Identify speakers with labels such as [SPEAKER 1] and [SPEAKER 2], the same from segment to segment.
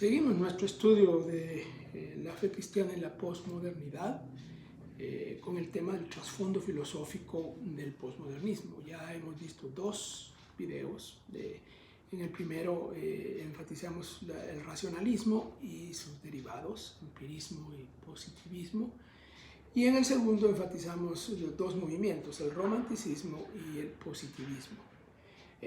[SPEAKER 1] Seguimos nuestro estudio de la fe cristiana en la posmodernidad con el tema del trasfondo filosófico del posmodernismo. Ya hemos visto dos videos. En el primero enfatizamos el racionalismo y sus derivados, empirismo y positivismo. Y en el segundo enfatizamos los dos movimientos, el romanticismo y el positivismo.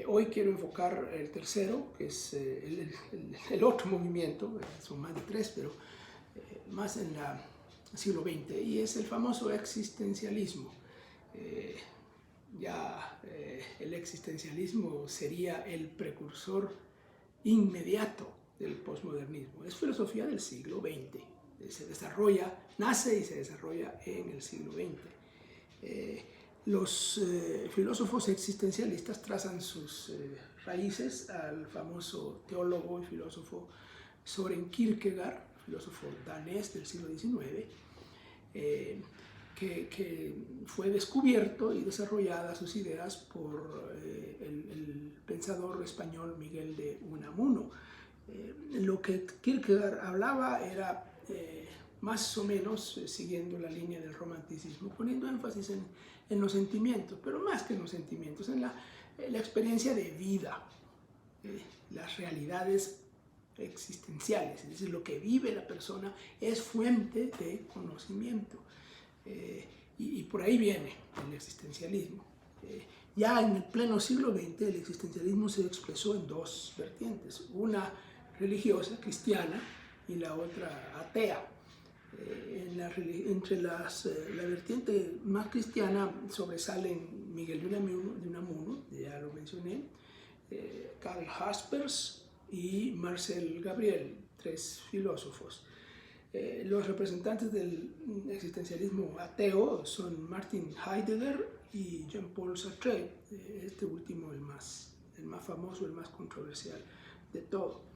[SPEAKER 1] Hoy quiero enfocar el tercero, que es el otro movimiento, son más de tres, pero más en el siglo XX, y es el famoso existencialismo. El existencialismo sería el precursor inmediato del posmodernismo. Es filosofía del siglo XX. Se desarrolla, nace y se desarrolla en el siglo XX. Los filósofos existencialistas trazan sus raíces al famoso teólogo y filósofo Søren Kierkegaard, filósofo danés del siglo XIX, que fue descubierto y desarrollada sus ideas por el pensador español Miguel de Unamuno. Lo que Kierkegaard hablaba era más o menos siguiendo la línea del romanticismo, poniendo énfasis en los sentimientos, pero más que en los sentimientos, en la experiencia de vida, las realidades existenciales, es decir, lo que vive la persona es fuente de conocimiento. Y por ahí viene el existencialismo. Ya en el pleno siglo XX el existencialismo se expresó en dos vertientes, una religiosa, cristiana, y la otra atea. Entre la vertiente más cristiana sobresalen Miguel de Unamuno, ya lo mencioné, Karl Jaspers y Marcel Gabriel, tres filósofos. Los representantes del existencialismo ateo son Martin Heidegger y Jean-Paul Sartre, este último el más famoso, el más controversial de todo.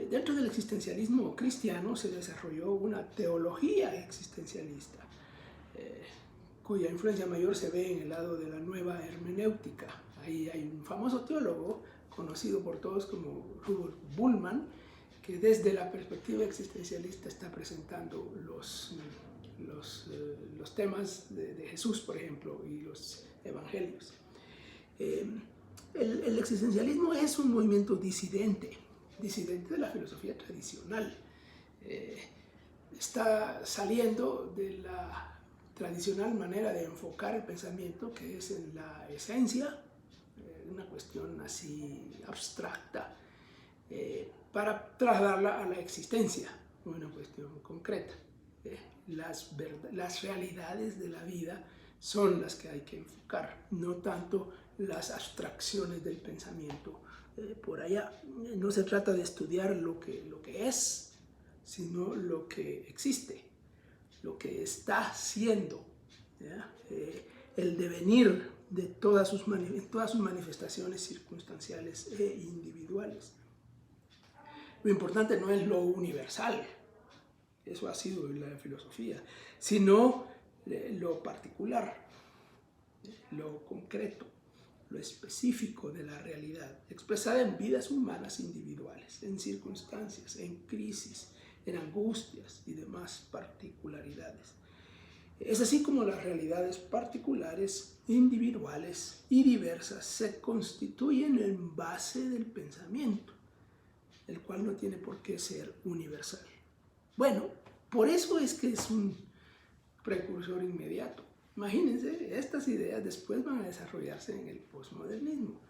[SPEAKER 1] Dentro del existencialismo cristiano se desarrolló una teología existencialista, cuya influencia mayor se ve en el lado de la nueva hermenéutica. Ahí hay un famoso teólogo, conocido por todos como Rudolf Bultmann, que desde la perspectiva existencialista está presentando los temas de Jesús, por ejemplo, y los evangelios. El existencialismo es un movimiento disidente de la filosofía tradicional. Está saliendo de la tradicional manera de enfocar el pensamiento, que es en la esencia, una cuestión así abstracta, para trasladarla a la existencia, una cuestión concreta. Las realidades de la vida son las que hay que enfocar, no tanto las abstracciones del pensamiento por allá. No se trata de estudiar lo que es, sino lo que existe, lo que está siendo, el devenir de todas sus manifestaciones circunstanciales e individuales. Lo importante no es lo universal, eso ha sido la filosofía, sino lo particular, lo concreto, lo específico de la realidad, expresada en vidas humanas individuales, en circunstancias, en crisis, en angustias y demás particularidades. Es así como las realidades particulares, individuales y diversas se constituyen en base del pensamiento, el cual no tiene por qué ser universal. Bueno, por eso es que es un precursor inmediato. Imagínense, estas ideas después van a desarrollarse en el posmodernismo.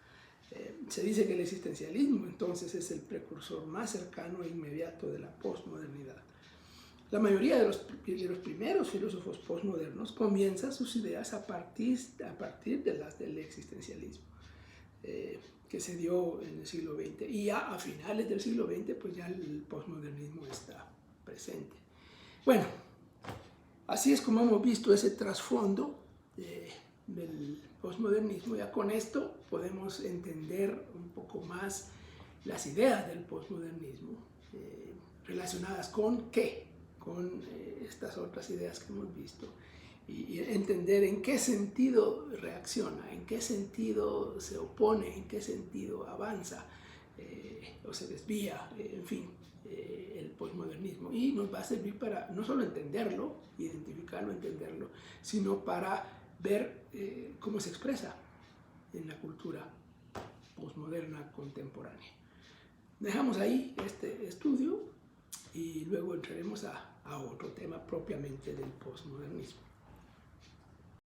[SPEAKER 1] Se dice que el existencialismo entonces es el precursor más cercano e inmediato de la posmodernidad. La mayoría de los primeros filósofos posmodernos comienzan sus ideas a partir de las del existencialismo, que se dio en el siglo XX. Y ya a finales del siglo XX, pues ya el posmodernismo está presente. Bueno, así es como hemos visto ese trasfondo del posmodernismo. Ya con esto podemos entender un poco más las ideas del posmodernismo relacionadas con qué, con estas otras ideas que hemos visto, y entender en qué sentido reacciona, en qué sentido se opone, en qué sentido avanza o se desvía, en fin, el posmodernismo. Y nos va a servir para no solo entenderlo, identificarlo, entenderlo, sino para ver cómo se expresa en la cultura posmoderna contemporánea. Dejamos ahí este estudio y luego entraremos a otro tema propiamente del posmodernismo.